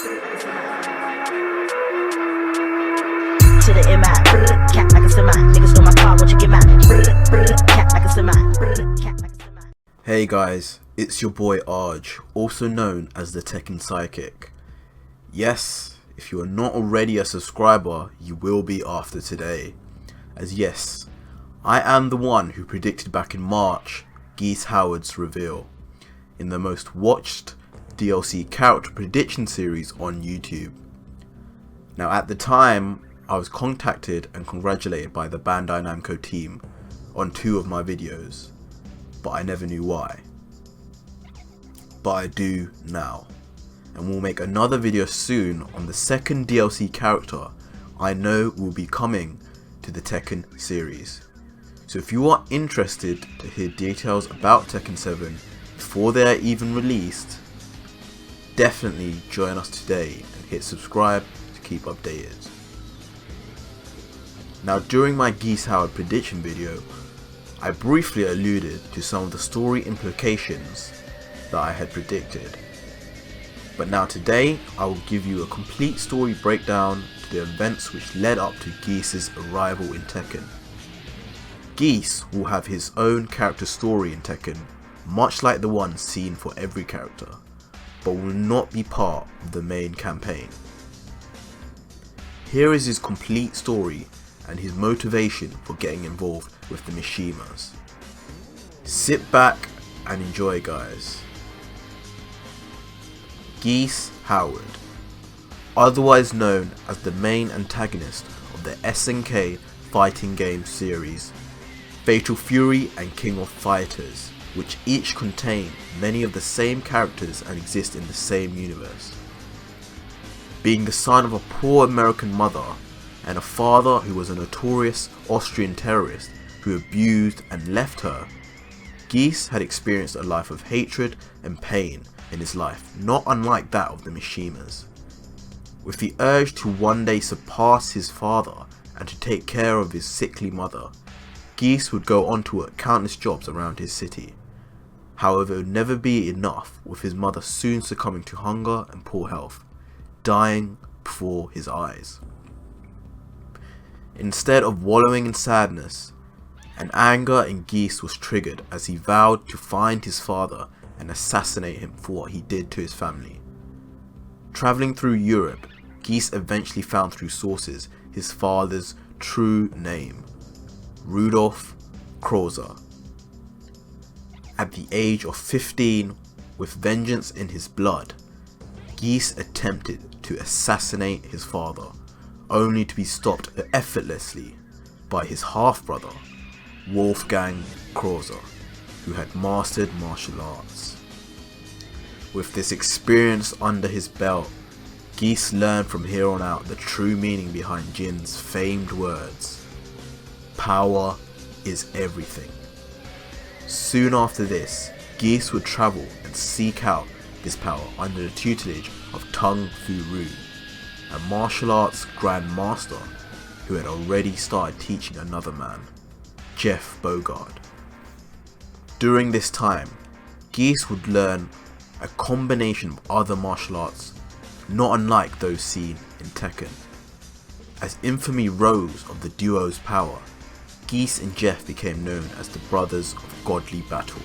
To the MI, cat like a semi. Niggas stole my car, won't you get mine? Cat like a semi. Cat like a semi. Hey guys, it's your boy Arj, also known as the Tekken Psychic. Yes, if you are not already a subscriber, you will be after today. As yes, I am the one who predicted back in March Geese Howard's reveal in the most watched DLC character prediction series on YouTube. Now at the time, I was contacted and congratulated by the Bandai Namco team on 2 of my videos, but I never knew why. But I do now, and we'll make another video soon on the second DLC character I know will be coming to the Tekken series. So if you are interested to hear details about Tekken 7 before they are even released, definitely join us today and hit subscribe to keep updated. Now during my Geese Howard prediction video, I briefly alluded to some of the story implications that I had predicted. But now today, I will give you a complete story breakdown to the events which led up to Geese's arrival in Tekken. Geese will have his own character story in Tekken, much like the one seen for every character, but will not be part of the main campaign. Here is his complete story and his motivation for getting involved with the Mishimas. Sit back and enjoy, guys. Geese Howard, otherwise known as the main antagonist of the SNK fighting game series Fatal Fury and King of Fighters, which each contain many of the same characters and exist in the same universe. Being the son of a poor American mother and a father who was a notorious Austrian terrorist who abused and left her, Geese had experienced a life of hatred and pain in his life, not unlike that of the Mishimas. With the urge to one day surpass his father and to take care of his sickly mother, Geese would go on to work countless jobs around his city. However, it would never be enough, with his mother soon succumbing to hunger and poor health, dying before his eyes. Instead of wallowing in sadness, an anger in Geese was triggered as he vowed to find his father and assassinate him for what he did to his family. Travelling through Europe, Geese eventually found through sources his father's true name, Rudolf Krauser. At the age of 15, with vengeance in his blood, Geese attempted to assassinate his father, only to be stopped effortlessly by his half-brother, Wolfgang Krauser, who had mastered martial arts. With this experience under his belt, Geese learned from here on out the true meaning behind Jin's famed words, "Power is everything." Soon after this, Geese would travel and seek out this power under the tutelage of Tung Fu Ru, a martial arts Grand Master who had already started teaching another man, Jeff Bogard. During this time, Geese would learn a combination of other martial arts, not unlike those seen in Tekken. As infamy rose of the duo's power, Geese and Jeff became known as the Brothers of Godly Battle.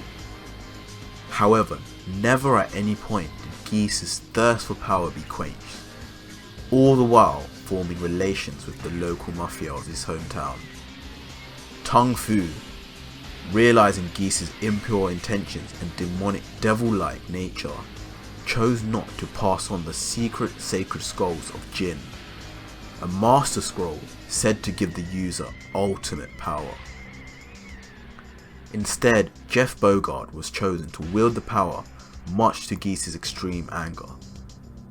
However, never at any point did Geese's thirst for power be quenched, all the while forming relations with the local mafia of his hometown. Tung Fu, realizing Geese's impure intentions and demonic devil-like nature, chose not to pass on the secret sacred scrolls of Jin, a master scroll said to give the user ultimate power. Instead, Jeff Bogard was chosen to wield the power, much to Geese's extreme anger.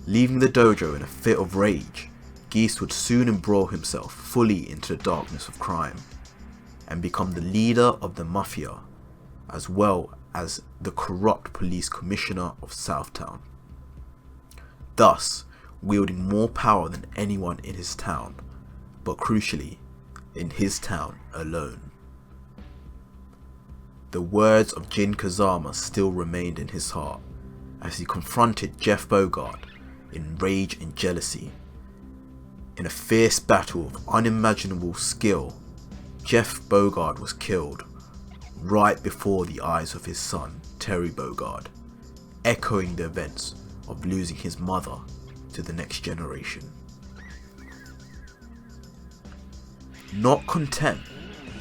Leaving the dojo in a fit of rage, Geese would soon embroil himself fully into the darkness of crime, and become the leader of the mafia, as well as the corrupt police commissioner of Southtown, thus wielding more power than anyone in his town, but crucially, in his town alone. The words of Jin Kazama still remained in his heart as he confronted Jeff Bogard in rage and jealousy. In a fierce battle of unimaginable skill, Jeff Bogard was killed right before the eyes of his son, Terry Bogard, echoing the events of losing his mother to the next generation. Not content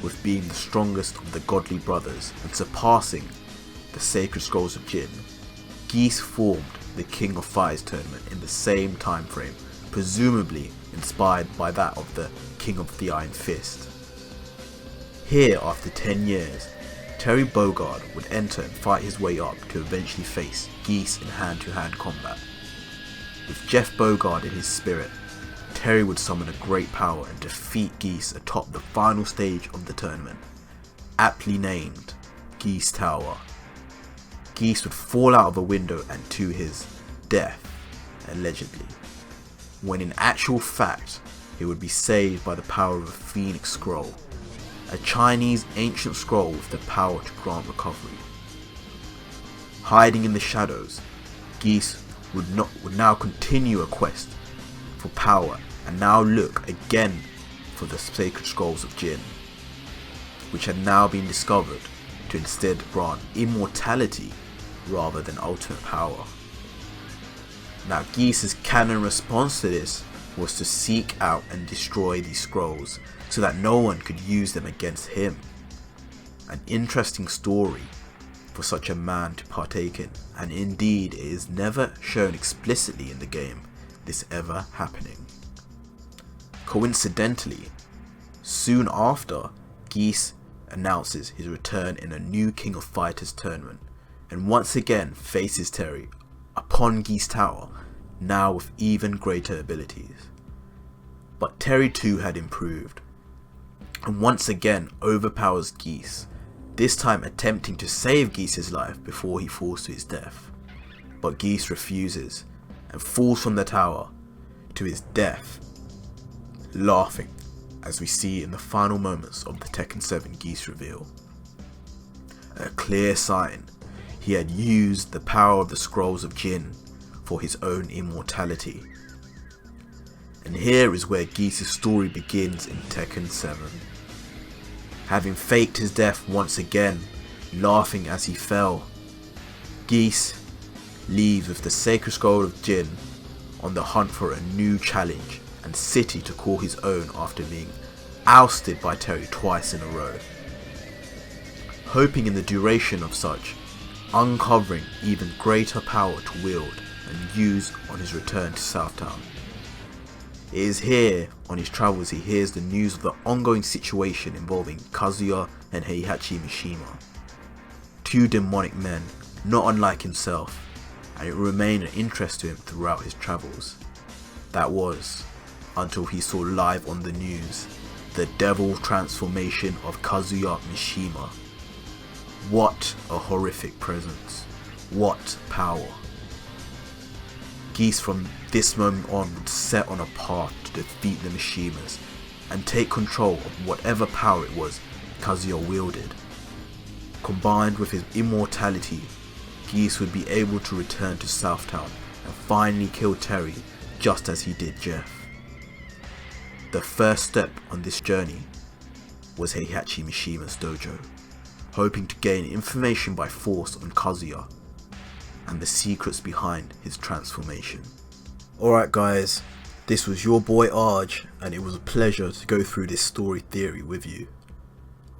with being the strongest of the godly brothers and surpassing the sacred scrolls of Jin, Geese formed the King of Fighters tournament in the same time frame, presumably inspired by that of the King of the Iron Fist. Here, after 10 years, Terry Bogard would enter and fight his way up to eventually face Geese in hand-to-hand combat. With Jeff Bogard in his spirit, Terry would summon a great power and defeat Geese atop the final stage of the tournament, aptly named Geese Tower. Geese would fall out of a window and to his death, allegedly, when in actual fact he would be saved by the power of a Phoenix Scroll, a Chinese ancient scroll with the power to grant recovery. Hiding in the shadows, Geese would now continue a quest for power and now look again for the sacred scrolls of Jin, which had now been discovered to instead grant immortality rather than ultimate power. Now Geese's canon response to this was to seek out and destroy these scrolls so that no one could use them against him. An interesting story for such a man to partake in, and indeed it is never shown explicitly in the game, this ever happening. Coincidentally, soon after, Geese announces his return in a new King of Fighters tournament, and once again faces Terry upon Geese Tower, now with even greater abilities. But Terry too had improved, and once again overpowers Geese, this time attempting to save Geese's life before he falls to his death. But Geese refuses and falls from the tower to his death, laughing as we see in the final moments of the Tekken 7 Geese reveal. A clear sign he had used the power of the scrolls of Jin for his own immortality. And here is where Geese's story begins in Tekken 7. Having faked his death once again, laughing as he fell, Geese leaves with the sacred scroll of Jin on the hunt for a new challenge and city to call his own after being ousted by Terry twice in a row. Hoping in the duration of such, uncovering even greater power to wield and use on his return to Southtown. It is here on his travels he hears the news of the ongoing situation involving Kazuya and Heihachi Mishima, two demonic men not unlike himself, and it remained an interest to him throughout his travels. That was, until he saw live on the news, the devil transformation of Kazuya Mishima. What a horrific presence, what power. Geese from this moment on would set on a path to defeat the Mishimas and take control of whatever power it was Kazuya wielded. Combined with his immortality, Geese would be able to return to Southtown and finally kill Terry just as he did Jeff. The first step on this journey was Heihachi Mishima's dojo, hoping to gain information by force on Kazuya and the secrets behind his transformation. Alright guys, this was your boy Arj, and it was a pleasure to go through this story theory with you.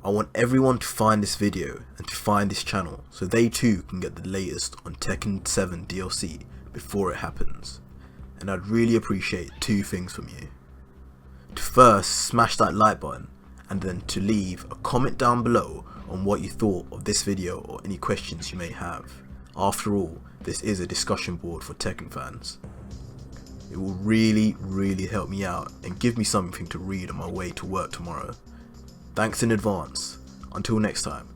I want everyone to find this video and to find this channel so they too can get the latest on Tekken 7 DLC before it happens. And I'd really appreciate two things from you. To first smash that like button, and then to leave a comment down below on what you thought of this video or any questions you may have. After all, this is a discussion board for Tekken fans. It will really help me out and give me something to read on my way to work tomorrow. Thanks in advance. Until next time,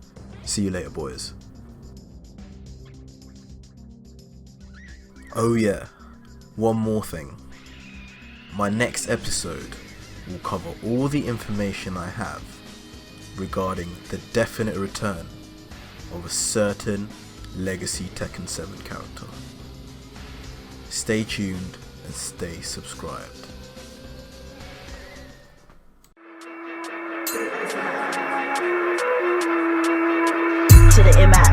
see you later boys. Oh yeah, one more thing. My next episode will cover all the information I have regarding the definite return of a certain legacy Tekken 7 character. Stay tuned and stay subscribed. To the MI.